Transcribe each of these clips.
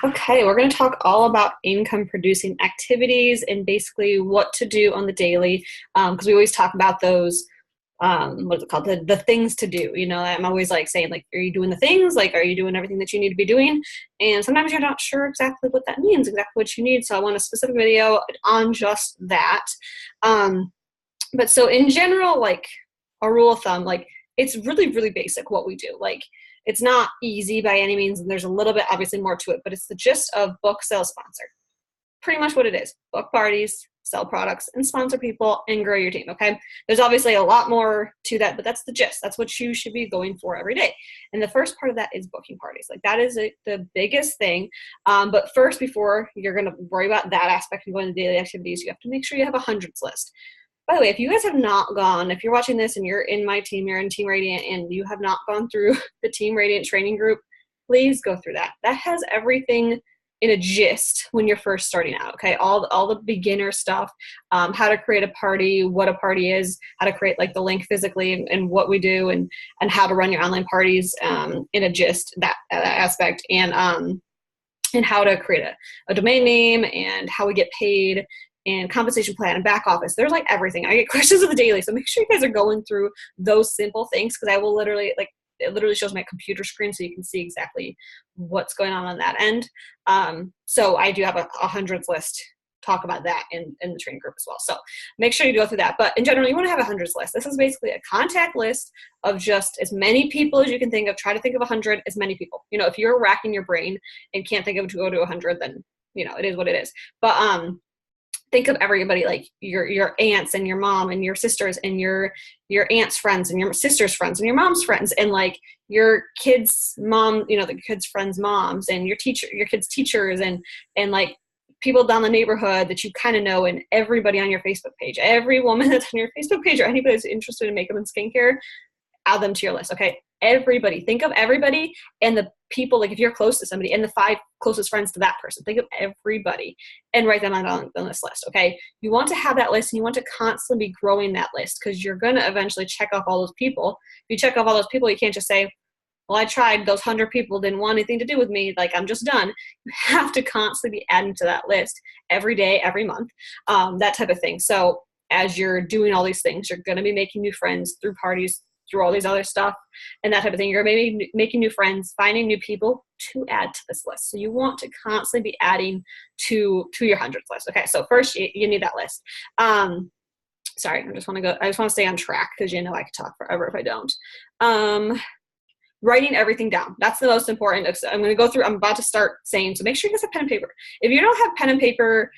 Okay, we're going to talk all about income producing activities and basically what to do on the daily. Because we always talk about those, what is it called? The things to do. You know, I'm always like saying, like, are you doing the things? Like, are you doing everything that you need to be doing? And sometimes you're not sure exactly what that means, exactly what you need. So I want a specific video on just that. But so in general, like a rule of thumb, like it's really, really basic what we do. Like it's not easy by any means, and there's a little bit obviously more to it, but it's the gist of book, sell, sponsor. Pretty much what it is. Book parties, sell products, and sponsor people, and grow your team, okay? There's obviously a lot more to that, but that's the gist. That's what you should be going for every day. And the first part of that is booking parties. Like that is the biggest thing. But first, before you're going to worry about that aspect and going to daily activities, you have to make sure you have a hundreds list. By the way, if you guys have not gone, if you're watching this and you're in my team, you're in Team Radiant, and you have not gone through the Team Radiant training group, please go through that. That has everything in a gist when you're first starting out, okay? All the beginner stuff, how to create a party, what a party is, how to create like the link physically and what we do, and how to run your online parties in a gist, that aspect, and how to create a domain name and how we get paid and compensation plan and back office. There's like everything. I get questions on the daily. So make sure you guys are going through those simple things, because I will literally, like, it literally shows my computer screen so you can see exactly what's going on that end. So I do have a hundreds list, talk about that in the training group as well. So make sure you go through that. But in general, you want to have a hundreds list. This is basically a contact list of just as many people as you can think of. Try to think of 100, as many people. You know, if you're racking your brain and can't think of to go to 100, then, you know, it is what it is. But think of everybody, like your aunts and your mom and your sisters and your aunt's friends and your sister's friends and your mom's friends, and like your kids' mom, you know, the kids' friends' moms, and your kids' teachers, and like people down the neighborhood that you kind of know, and everybody on your Facebook page, every woman that's on your Facebook page, or anybody who's interested in makeup and skincare, add them to your list, okay? Everybody. Think of everybody and the people, like if you're close to somebody, and the 5 closest friends to that person. Think of everybody and write them on this list, okay? You want to have that list, and you want to constantly be growing that list, because you're going to eventually check off all those people. If you check off all those people, you can't just say, well, I tried, those 100 people didn't want anything to do with me, like I'm just done. You have to constantly be adding to that list every day, every month, that type of thing. So as you're doing all these things, you're going to be making new friends through parties, through all these other stuff and that type of thing. You're maybe making new friends, finding new people to add to this list. So you want to constantly be adding to your hundreds list. Okay, so first you need that list. Sorry, I just want to stay on track, because you know I could talk forever if I don't. Writing everything down. That's the most important. I'm going to go through, I'm about to start saying, so make sure you guys have pen and paper. If you don't have pen and paper,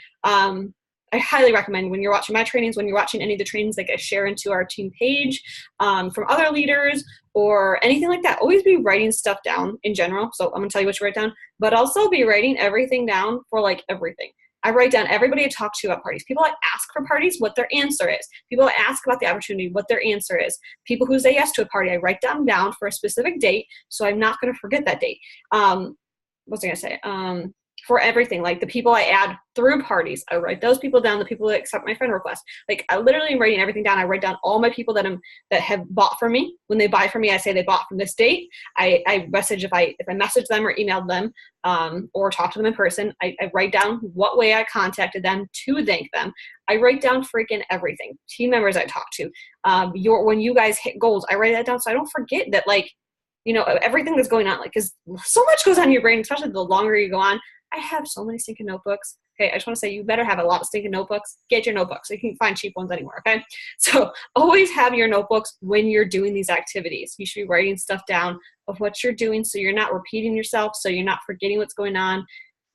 I highly recommend, when you're watching my trainings, when you're watching any of the trainings like I share into our team page from other leaders or anything like that, always be writing stuff down in general. So I'm going to tell you what to write down, but also be writing everything down for like everything. I write down everybody I talk to at parties. People I ask for parties, what their answer is. People I ask about the opportunity, what their answer is. People who say yes to a party, I write them down for a specific date, so I'm not going to forget that date. What was I going to say? For everything, like the people I add through parties, I write those people down, the people that accept my friend request. Like I literally am writing everything down. I write down all my people that have bought from me. When they buy from me, I say they bought from this date. I message, if I message them or emailed them or talk to them in person, I write down what way I contacted them to thank them. I write down freaking everything. Team members I talk to, when you guys hit goals, I write that down so I don't forget that, like, you know, everything that's going on, like, because so much goes on in your brain, especially the longer you go on. I have so many stinking notebooks. Okay, I just want to say you better have a lot of stinking notebooks. Get your notebooks. You can find cheap ones anymore, okay? So always have your notebooks when you're doing these activities. You should be writing stuff down of what you're doing so you're not repeating yourself, so you're not forgetting what's going on.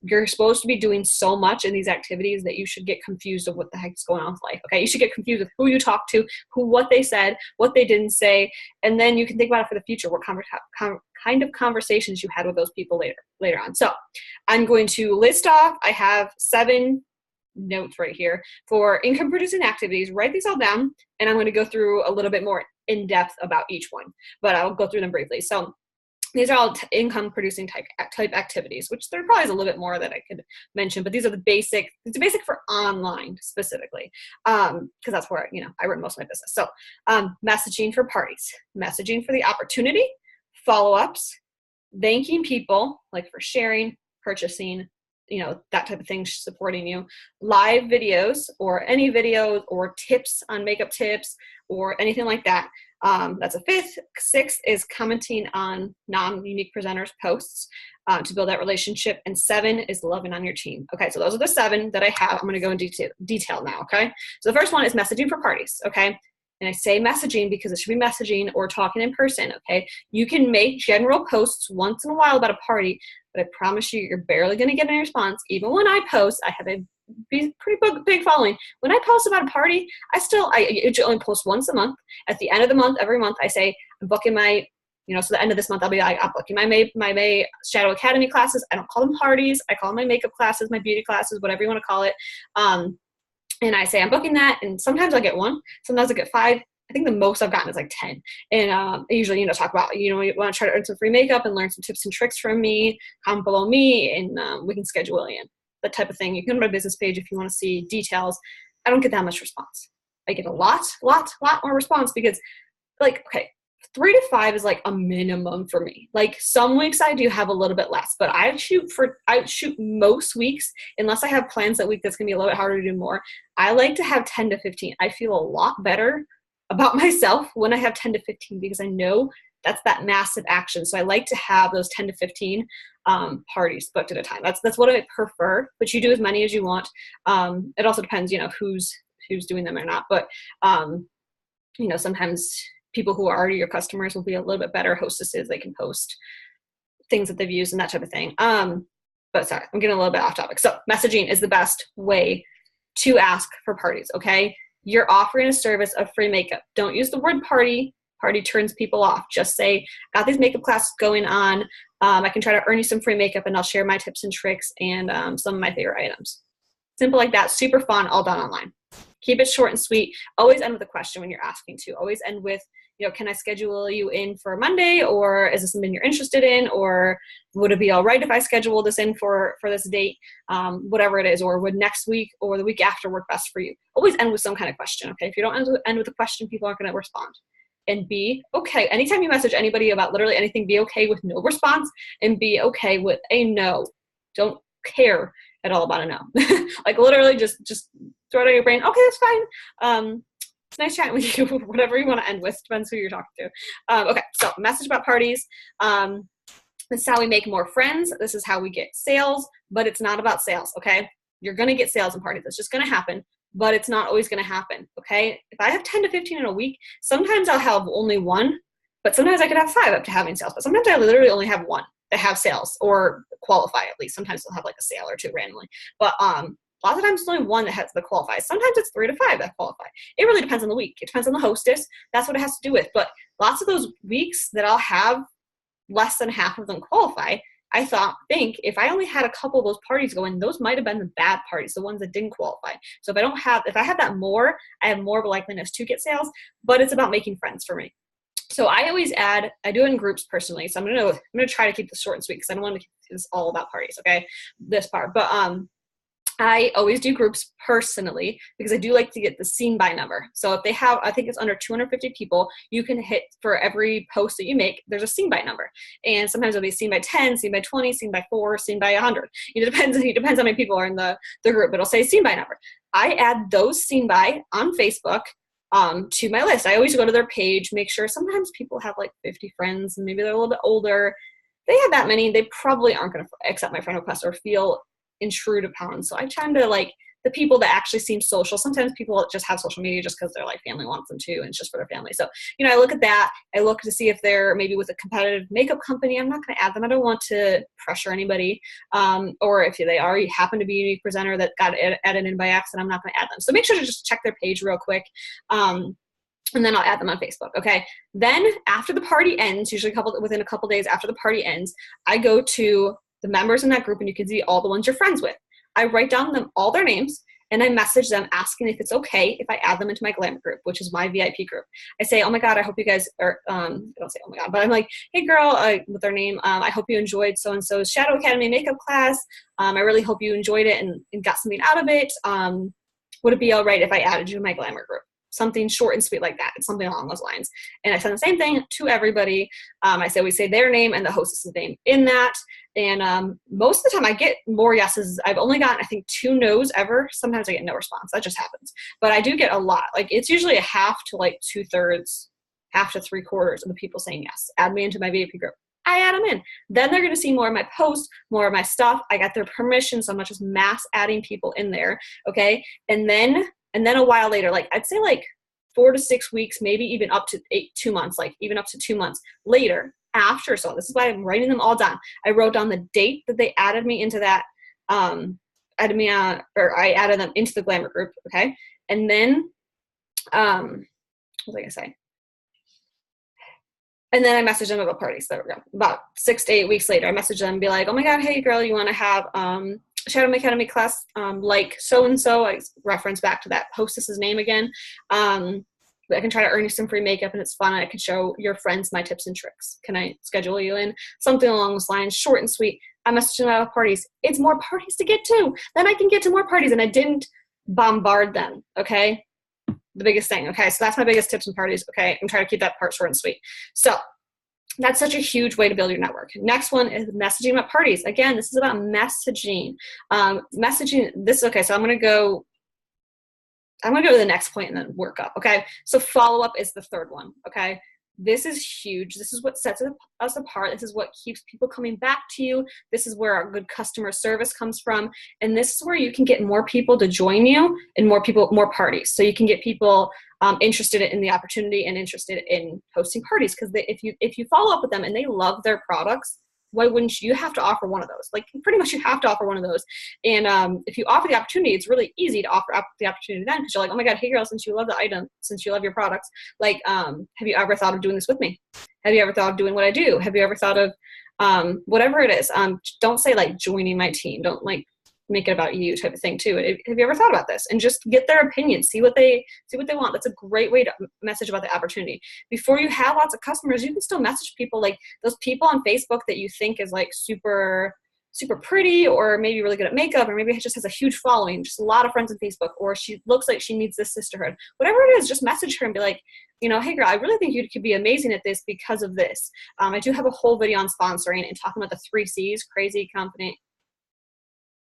You're supposed to be doing so much in these activities that you should get confused of what the heck's going on with life, okay? You should get confused with who you talked to, what they said, what they didn't say, and then you can think about it for the future, what kind of conversations you had with those people later on. So I'm going to list off, I have 7 notes right here for income producing activities. Write these all down, and I'm going to go through a little bit more in depth about each one, but I'll go through them briefly. So these are all income producing type activities, which there probably is a little bit more that I could mention, but these are the basic. It's a basic for online specifically, because that's where, you know, I run most of my business. So messaging for parties, messaging for the opportunity, follow-ups, thanking people, like for sharing, purchasing, that type of thing, supporting you. Live videos or any videos or tips on makeup tips or anything like that. That's a fifth. Sixth is commenting on non-unique presenters' posts to build that relationship. And 7 is loving on your team. Okay, so those are the 7 that I have. I'm going to go in detail now, okay? So the first one is messaging for parties, okay? And I say messaging because it should be messaging or talking in person, okay? You can make general posts once in a while about a party, but I promise you, you're barely going to get any response. Even when I post, I have a pretty big following. When I post about a party, I usually only post once a month. At the end of the month, every month, I say, I'm booking my, so the end of this month, I'll be like, I'm booking my May Shadow Academy classes. I don't call them parties. I call them my makeup classes, my beauty classes, whatever you want to call it. And I say I'm booking that, and sometimes I get 1, sometimes I get 5. I think the most I've gotten is like 10. And I usually, talk about, you want to try to earn some free makeup and learn some tips and tricks from me, comment below me, and we can schedule in. That type of thing. You can go to my business page if you want to see details. I don't get that much response. I get a lot more response because, like, okay, 3 to 5 is like a minimum for me. Like some weeks I do have a little bit less, but I shoot most weeks, unless I have plans that week that's gonna be a little bit harder to do more. I like to have 10 to 15. I feel a lot better about myself when I have 10 to 15 because I know that's that massive action. So I like to have those 10 to 15 parties booked at a time. That's what I prefer, but you do as many as you want. It also depends, who's doing them or not. But sometimes people who are already your customers will be a little bit better hostesses. They can post things that they've used and that type of thing. But sorry, I'm getting a little bit off topic. So messaging is the best way to ask for parties, okay? You're offering a service of free makeup. Don't use the word party. Party turns people off. Just say, got these makeup classes going on. I can try to earn you some free makeup and I'll share my tips and tricks and some of my favorite items. Simple like that, super fun, all done online. Keep it short and sweet. Always end with a question when you're asking to. Always end with, can I schedule you in for Monday, or is this something you're interested in, or would it be all right if I schedule this in for this date, whatever it is, or would next week or the week after work best for you? Always end with some kind of question, okay? If you don't end with a question, people aren't going to respond. And be okay. Anytime you message anybody about literally anything, be okay with no response and be okay with a no. Don't care at all about a no. Like literally just throw it out of your brain. Okay, that's fine. It's nice chatting with you. Whatever you want to end with, depends who you're talking to. Okay, so message about parties. This is how we make more friends. This is how we get sales, but it's not about sales, okay? You're going to get sales in parties. It's just going to happen, but it's not always going to happen, okay? If I have 10 to 15 in a week, sometimes I'll have only 1, but sometimes I could have 5 up to having sales, but sometimes I literally only have 1 that have sales or qualify at least. Sometimes they'll have like a sale or 2 randomly, but lots of times it's only 1 that qualifies. Sometimes it's 3 to 5 that qualify. It really depends on the week. It depends on the hostess. That's what it has to do with. But lots of those weeks that I'll have less than half of them qualify, I think if I only had a couple of those parties going, those might have been the bad parties, the ones that didn't qualify. So if I have that more, I have more of a likeliness to get sales, but it's about making friends for me. So I always I do it in groups personally. So I'm gonna try to keep this short and sweet because I don't want to keep this all about parties, okay? This part. But I always do groups personally because I do like to get the seen by number. So if they have, I think it's under 250 people, you can hit for every post that you make, there's a seen by number. And sometimes it'll be seen by 10, seen by 20, seen by 4, seen by 100. It depends how many people are in the group, but it'll say seen by number. I add those seen by on Facebook to my list. I always go to their page, make sure. Sometimes people have like 50 friends and maybe they're a little bit older. They have that many, they probably aren't going to accept my friend request or feel intrude upon. So I try to like the people that actually seem social. Sometimes people just have social media just because their like family wants them to, and it's just for their family. So, I look at that. I look to see if they're maybe with a competitive makeup company. I'm not going to add them. I don't want to pressure anybody. Or if they already happen to be a unique presenter that got added in by accident, I'm not going to add them. So make sure to just check their page real quick. And then I'll add them on Facebook. Okay. Then after the party ends, usually within a couple days after the party ends, I go to the members in that group, and you can see all the ones you're friends with. I write down all their names, and I message them asking if it's okay if I add them into my Glamour group, which is my VIP group. I say, oh my God, I hope you guys are, I don't say, oh my God, but I'm like, hey girl, with their name, I hope you enjoyed so-and-so's Shadow Academy makeup class. I really hope you enjoyed it and got something out of it. Would it be all right if I added you to my Glamour group? something short and sweet like that. It's something along those lines. And I send the same thing to everybody. We say their name and the hostess's name in that. And most of the time I get more yeses. I've only gotten, I think, 2 no's ever. Sometimes I get no response. That just happens. But I do get a lot. Like, it's usually a half to like 2/3, half to 3/4 of the people saying yes. Add me into my VIP group. I add them in. Then they're going to see more of my posts, more of my stuff. I got their permission, so I'm not just mass adding people in there, okay? And then a while later, like I'd say like 4 to 6 weeks, maybe even up to 2 months, like even up to 2 months later after. So this is why I'm writing them all down. I wrote down the date that they added me into that, I added them into the Glamour group, okay? And then, what was I going to say? And then I messaged them about parties. There we go. About 6 to 8 weeks later, I messaged them and be like, oh my God, hey girl, you want to have Shadow Academy class like so-and-so? I reference back to that hostess's name again. I can try to earn you some free makeup and it's fun. I can show your friends my tips and tricks. Can I schedule you in? Something along those lines, short and sweet. I messaged them about parties. It's more parties to get to. Then I can get to more parties, and I didn't bombard them, okay? The biggest thing, okay? So that's my biggest tips and parties, okay? I'm trying to keep that part short and sweet. So that's such a huge way to build your network. Next one is messaging at parties. Again, this is about messaging. Messaging, this, okay, so I'm going to go to the next point and then work up, okay? So follow-up is the third one, okay? This is huge. This is what sets us apart. This is what keeps people coming back to you. This is where our good customer service comes from. And this is where you can get more people to join you and more parties. So you can get people interested in the opportunity and interested in hosting parties. Because if you follow up with them and they love their products, why wouldn't you have to offer one of those? Like, pretty much you have to offer one of those. And if you offer the opportunity, it's really easy to offer up the opportunity then, because you're like, oh my God, hey girl, since you love the item, since you love your products, like, have you ever thought of doing this with me? Have you ever thought of doing what I do? Have you ever thought of whatever it is? Don't say like joining my team. Don't like make it about you type of thing too. Have you ever thought about this? And just get their opinion, see what they want. That's a great way to message about the opportunity. Before you have lots of customers, you can still message people, like those people on Facebook that you think is like super, super pretty, or maybe really good at makeup, or maybe just has a huge following, just a lot of friends on Facebook, or she looks like she needs this sisterhood. Whatever it is, just message her and be like, hey girl, I really think you could be amazing at this because of this. I do have a whole video on sponsoring and talking about the 3 C's, crazy, confident,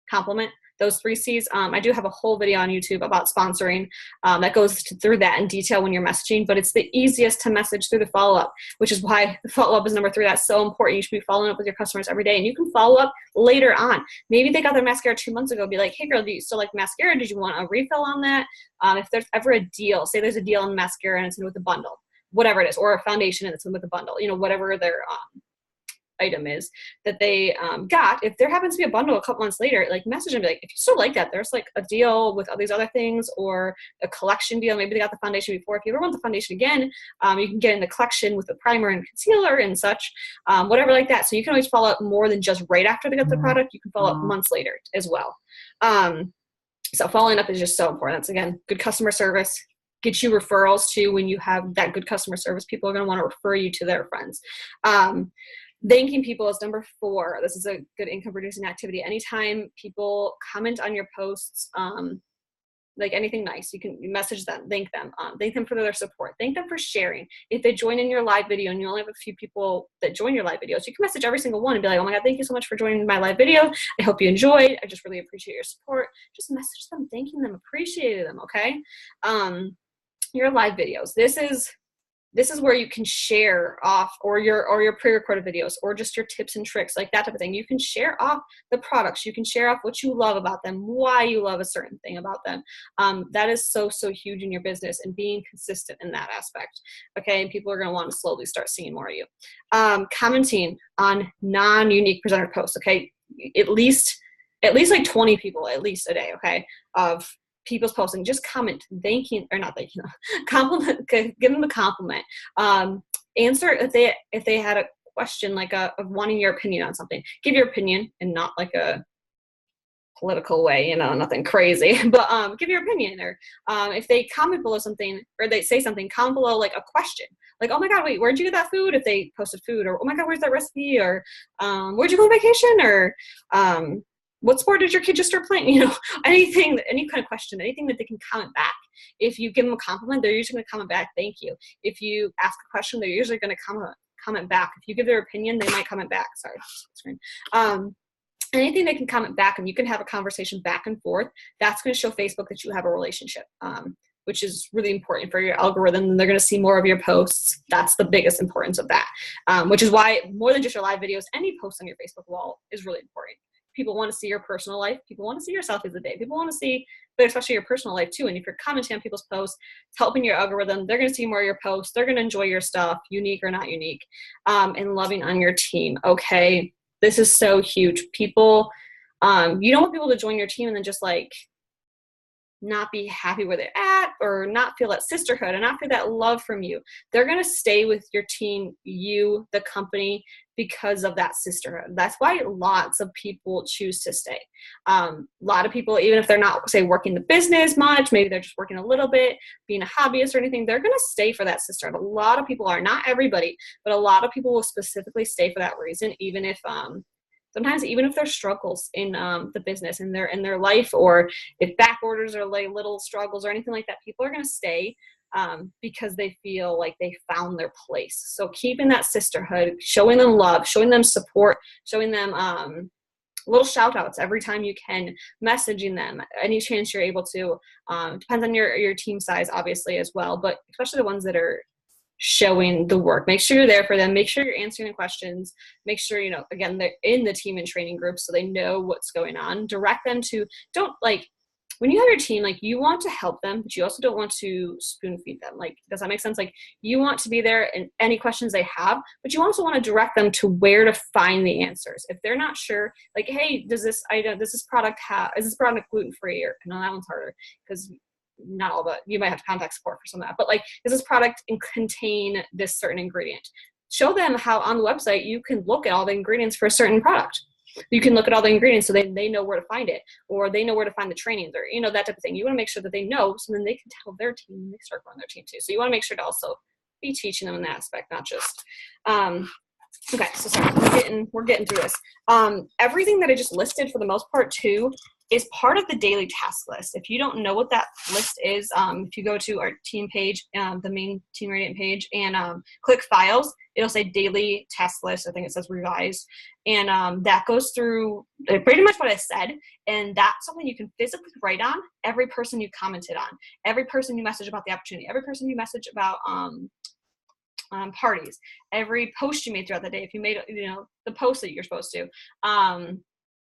compliment, those 3 C's. I do have a whole video on YouTube about sponsoring that goes through that in detail when you're messaging, but it's the easiest to message through the follow-up, which is why the follow-up is number 3. That's so important. You should be following up with your customers every day, and you can follow up later on. Maybe they got their mascara 2 months ago. Be like, hey girl, do you still like mascara? Did you want a refill on that? If there's ever a deal, say there's a deal on mascara and it's in with a bundle, whatever it is, or a foundation and it's in with a bundle, whatever their item is that they got. If there happens to be a bundle a couple months later, like message them, be like, if you still like that, there's like a deal with all these other things, or a collection deal. Maybe they got the foundation before. If you ever want the foundation again, you can get in the collection with the primer and concealer and such, whatever like that. So you can always follow up more than just right after they got the product. You can follow up months later as well. So following up is just so important. That's, again, good customer service. Get you referrals too. When you have that good customer service, people are going to want to refer you to their friends. Thanking people is number 4. This is a good income producing activity. Anytime people comment on your posts, like anything nice, you can message them, thank them for their support, thank them for sharing. If they join in your live video and you only have a few people that join your live videos, you can message every single one and be like, oh my God, thank you so much for joining my live video. I hope you enjoyed. I just really appreciate your support. Just message them, thanking them, appreciating them. Okay. Your live videos. This is where you can share off, or your pre-recorded videos, or just your tips and tricks, like that type of thing. You can share off the products. You can share off what you love about them, why you love a certain thing about them. That is so, so huge in your business, and being consistent in that aspect. Okay, and people are going to want to slowly start seeing more of you. Commenting on non-unique presenter posts. Okay, at least like 20 people at least a day. Okay, of people's posting, just comment, thanking, or not thanking them, compliment, give them a compliment. Answer if they had a question, like of wanting your opinion on something. Give your opinion, and not like a political way, nothing crazy, but give your opinion. Or if they comment below something, or they say something, comment below like a question, like, oh my God, wait, where'd you get that food? If they posted food, or oh my God, where's that recipe? Or where'd you go on vacation? Or what sport did your kid just start playing? Anything, any kind of question, anything that they can comment back. If you give them a compliment, they're usually going to comment back, thank you. If you ask a question, they're usually going to comment back. If you give their opinion, they might comment back. Sorry, screen. Anything they can comment back, and you can have a conversation back and forth. That's going to show Facebook that you have a relationship, which is really important for your algorithm. They're going to see more of your posts. That's the biggest importance of that, which is why more than just your live videos, any post on your Facebook wall is really important. People want to see your personal life. People want to see your selfies of the day. People want to see, but especially your personal life too. And if you're commenting on people's posts, it's helping your algorithm. They're going to see more of your posts. They're going to enjoy your stuff, unique or not unique, and loving on your team. Okay. This is so huge. People, you don't want people to join your team and then just like not be happy where they're at, or not feel that sisterhood and not feel that love from you. They're going to stay with your team, you, the company, because of that sisterhood. That's why lots of people choose to stay. A lot of people, even if they're not, say, working the business much, maybe they're just working a little bit, being a hobbyist or anything, they're going to stay for that sisterhood. A lot of people are, not everybody, but a lot of people will specifically stay for that reason, even if sometimes even if there's struggles in the business, in their life, or if back orders are like little struggles or anything like that, people are going to stay because they feel like they found their place. So keeping that sisterhood, showing them love, showing them support, showing them little shout outs every time you can, messaging them any chance you're able to. Depends on your team size, obviously, as well, but especially the ones that are showing the work. Make sure you're there for them. Make sure you're answering the questions. Make sure, again, they're in the team and training groups so they know what's going on. Direct them to, don't like, when you have your team, like, you want to help them, but you also don't want to spoon feed them. Like, does that make sense? Like, you want to be there in any questions they have, but you also want to direct them to where to find the answers. If they're not sure, like, hey, is this product gluten-free? Or, no, that one's harder because not all, but you might have to contact support for some of that. But like, does this product contain this certain ingredient? Show them how on the website you can look at all the ingredients for a certain product. You can look at all the ingredients so they know where to find it, or they know where to find the trainings, or that type of thing. You want to make sure that they know, so then they can tell their team and they start growing their team too. So you want to make sure to also be teaching them in that aspect, not just okay, so sorry, we're getting through this. Everything that I just listed for the most part too is part of the daily task list. If you don't know what that list is, if you go to our team page, the main Team Radiant page, and click files, it'll say daily task list. I think it says revised. And that goes through pretty much what I said. And that's something you can physically write on every person you commented on, every person you message about the opportunity, every person you message about parties, every post you made throughout the day. If you made, the post that you're supposed to,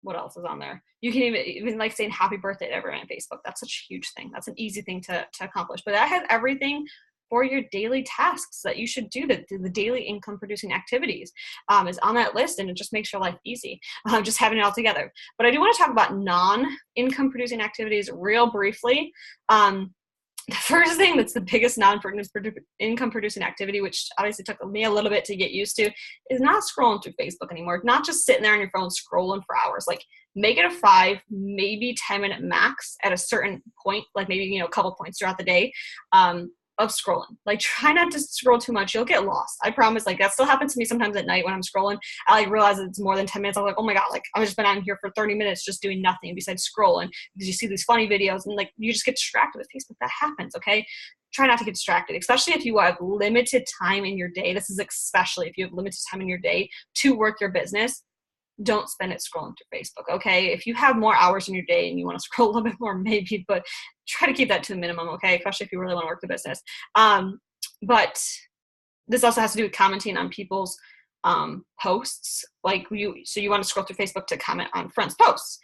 what else is on there? You can even like saying happy birthday to everyone on Facebook. That's such a huge thing. That's an easy thing to accomplish. But that has everything for your daily tasks that you should do, the daily income producing activities is on that list, and it just makes your life easy, just having it all together. But I do want to talk about non-income producing activities real briefly. The first thing that's the biggest non-income producing activity, which obviously took me a little bit to get used to, is not scrolling through Facebook anymore. Not just sitting there on your phone scrolling for hours. Like, make it a 5, maybe 10-minute max at a certain point, like maybe, a couple points throughout the day of scrolling. Like, try not to scroll too much. You'll get lost. I promise. Like, that still happens to me sometimes at night when I'm scrolling. I realize that it's more than 10 minutes. I'm like, oh my God, like, I've just been on here for 30 minutes just doing nothing besides scrolling, because you see these funny videos and like you just get distracted with Facebook. That happens. Okay. Try not to get distracted, especially if you have limited time in your day. This is especially if you have limited time in your day to work your business. Don't spend it scrolling through Facebook, okay? If you have more hours in your day and you want to scroll a little bit more, maybe, but try to keep that to the minimum, okay? Especially if you really want to work the business. But this also has to do with commenting on people's posts. Like, so you want to scroll through Facebook to comment on friends' posts.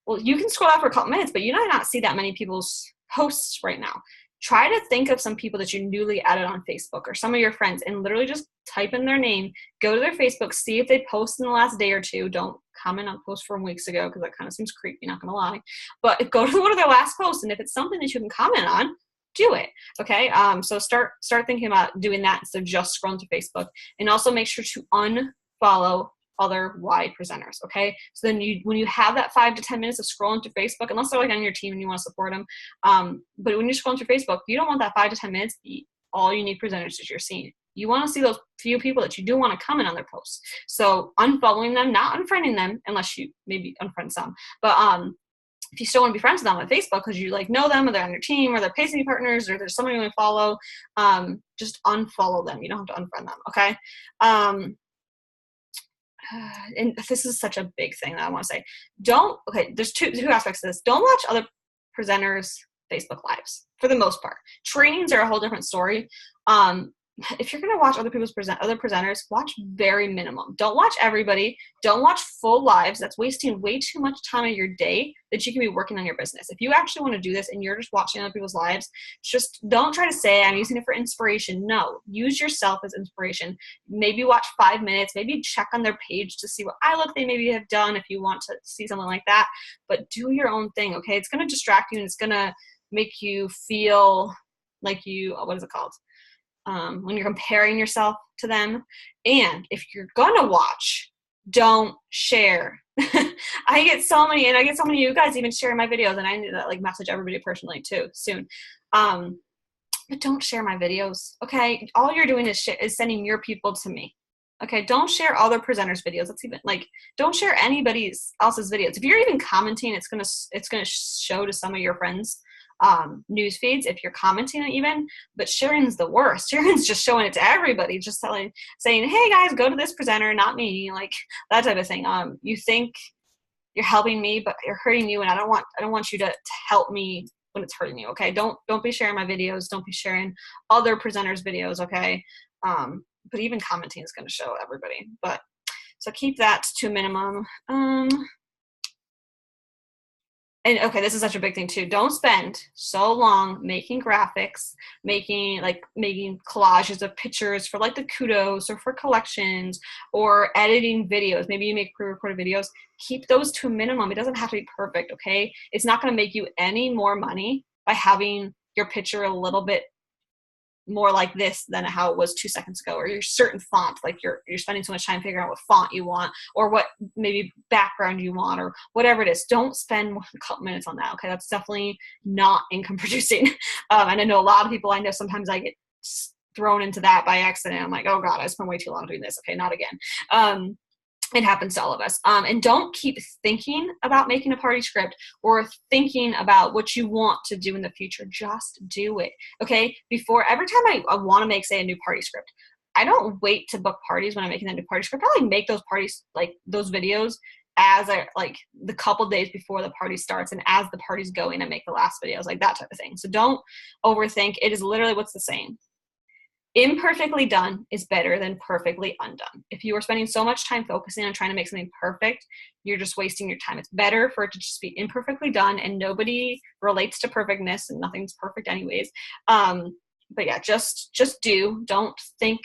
Well, you can scroll out for a couple minutes, but you might not see that many people's posts right now. Try to think of some people that you newly added on Facebook, or some of your friends, and literally just type in their name, go to their Facebook, see if they posted in the last day or two. Don't comment on posts from weeks ago, because that kind of seems creepy, not gonna lie. But go to one of their last posts, and if it's something that you can comment on, do it. Okay. So start thinking about doing that instead of just scrolling to Facebook. And also make sure to unfollow other wide presenters. Okay. So then when you have that 5 to 10 minutes of scrolling through Facebook, unless they're like on your team and you want to support them. But when you're scrolling through Facebook, you don't want that 5 to 10 minutes to be all unique presenters that you're seeing. You want to see those few people that you do want to comment on their posts. So unfollowing them, not unfriending them, unless you maybe unfriend some, but if you still want to be friends with them on Facebook because you like know them or they're on your team or they're pacing partners or there's somebody you want to follow, just unfollow them. You don't have to unfriend them. Okay. And this is such a big thing that I want to say. There's two aspects to this. Don't watch other presenters' Facebook lives for the most part. Trainings are a whole different story. If you're going to watch other presenters, watch very minimum. Don't watch everybody. Don't watch full lives. That's wasting way too much time of your day that you can be working on your business. If you actually want to do this and you're just watching other people's lives, just don't try to say, I'm using it for inspiration. No, use yourself as inspiration. Maybe watch 5 minutes. Maybe check on their page to see what look they maybe have done if you want to see something like that. But do your own thing, okay? It's going to distract you and it's going to make you feel like what is it called? When you're comparing yourself to them. And if you're gonna watch, don't share. I get so many of you guys even sharing my videos, and I need to like message everybody personally too soon. But don't share my videos, okay? All you're doing is sending your people to me. Okay, don't share other presenters' videos. That's even don't share anybody else's videos. If you're even commenting, it's gonna show to some of your friends news feeds if you're commenting even, but sharing's the worst. Sharing's just showing it to everybody, just saying, hey guys, go to this presenter, not me, like that type of thing. You think you're helping me, but you're hurting you, and I don't want you to help me when it's hurting you. Okay, don't be sharing my videos. Don't be sharing other presenters' videos. Okay, but even commenting is going to show everybody. But so keep that to a minimum. And okay, this is such a big thing too. Don't spend so long making graphics, making collages of pictures for like the kudos or for collections or editing videos. Maybe you make pre-recorded videos. Keep those to a minimum. It doesn't have to be perfect, okay? It's not going to make you any more money by having your picture a little bit more like this than how it was 2 seconds ago, or your certain font, like you're spending so much time figuring out what font you want or what maybe background you want or whatever it is. Don't spend more than a couple minutes on that. Okay, that's definitely not income producing. And I know a lot of people, I know sometimes I get thrown into that by accident. I'm like, oh god, I spent way too long doing this. Okay, not again. It happens to all of us. And don't keep thinking about making a party script or thinking about what you want to do in the future. Just do it, okay? Every time I want to make, say, a new party script, I don't wait to book parties when I'm making that new party script. I make those parties, like those videos, as the couple days before the party starts, and as the party's going, I make the last videos, like that type of thing. So don't overthink. It is literally what's the saying. Imperfectly done is better than perfectly undone. If you are spending so much time focusing on trying to make something perfect, you're just wasting your time. It's better for it to just be imperfectly done, and nobody relates to perfectness, and nothing's perfect anyways. But yeah, just do. Don't think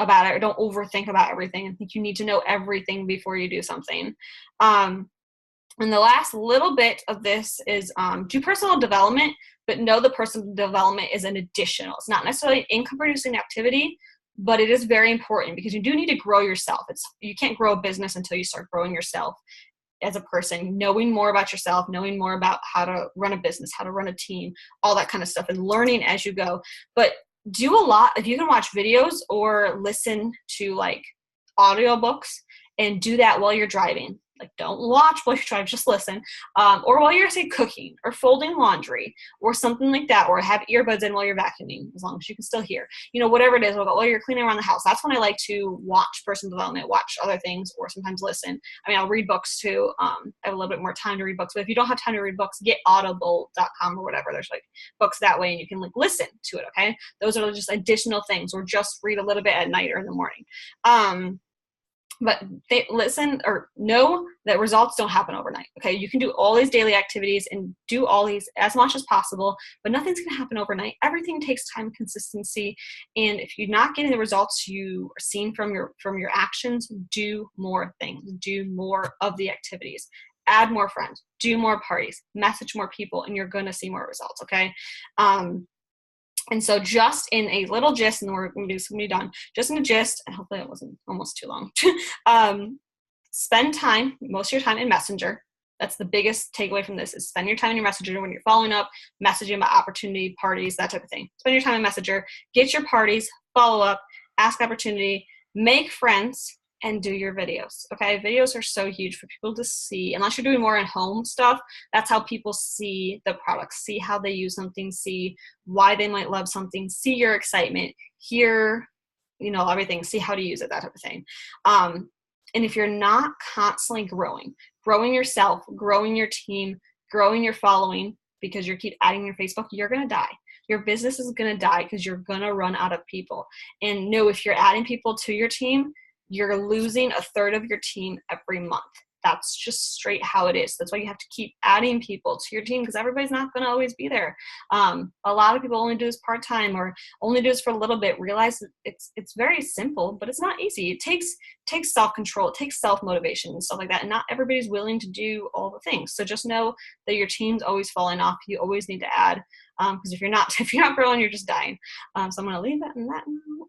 about it, or don't overthink about everything and think you need to know everything before you do something. And the last little bit of this is do personal development, but know the personal development is an additional. It's not necessarily an income-producing activity, but it is very important because you do need to grow yourself. You can't grow a business until you start growing yourself as a person, knowing more about yourself, knowing more about how to run a business, how to run a team, all that kind of stuff, and learning as you go. But do a lot. If you can watch videos or listen to like audiobooks and do that while you're driving. Like, don't watch while you're driving, just listen. Or while you're, say, cooking or folding laundry or something like that, or have earbuds in while you're vacuuming, as long as you can still hear. Whatever it is, while you're cleaning around the house. That's when I like to watch personal development, watch other things, or sometimes listen. I mean, I'll read books too. I have a little bit more time to read books. But if you don't have time to read books, get audible.com or whatever. There's like books that way, and you can like listen to it, okay? Those are just additional things, or just read a little bit at night or in the morning. But listen or know that results don't happen overnight. Okay, you can do all these daily activities and do all these as much as possible, but nothing's going to happen overnight. Everything takes time, consistency, and if you're not getting the results you are seeing from your actions, do more things, do more of the activities, add more friends, do more parties, message more people, and you're going to see more results. Okay. And so just in a little gist, and we're going to be done, just in a gist, and hopefully it wasn't almost too long, spend most of your time in Messenger. That's the biggest takeaway from this, is spend your time in your Messenger when you're following up, messaging about opportunity, parties, that type of thing. Spend your time in Messenger, get your parties, follow up, ask opportunity, make friends, and do your videos. Okay, videos are so huge for people to see. Unless you're doing more in home stuff, that's how people see the products, see how they use something, see why they might love something, see your excitement, hear, you know, everything, see how to use it, that type of thing. And if you're not constantly growing yourself, growing your team, growing your following, because you keep adding your Facebook, you're going to die. Your business is going to die because you're going to run out of people. And no, if you're adding people to your team, you're losing a third of your team every month. That's just straight how it is. That's why you have to keep adding people to your team, because everybody's not going to always be there. A lot of people only do this part-time or only do this for a little bit. Realize it's very simple, but it's not easy. It takes self-control, it takes self-motivation and stuff like that. And not everybody's willing to do all the things. So just know that your team's always falling off. You always need to add, because if you're not growing, you're just dying. So I'm going to leave that in that note.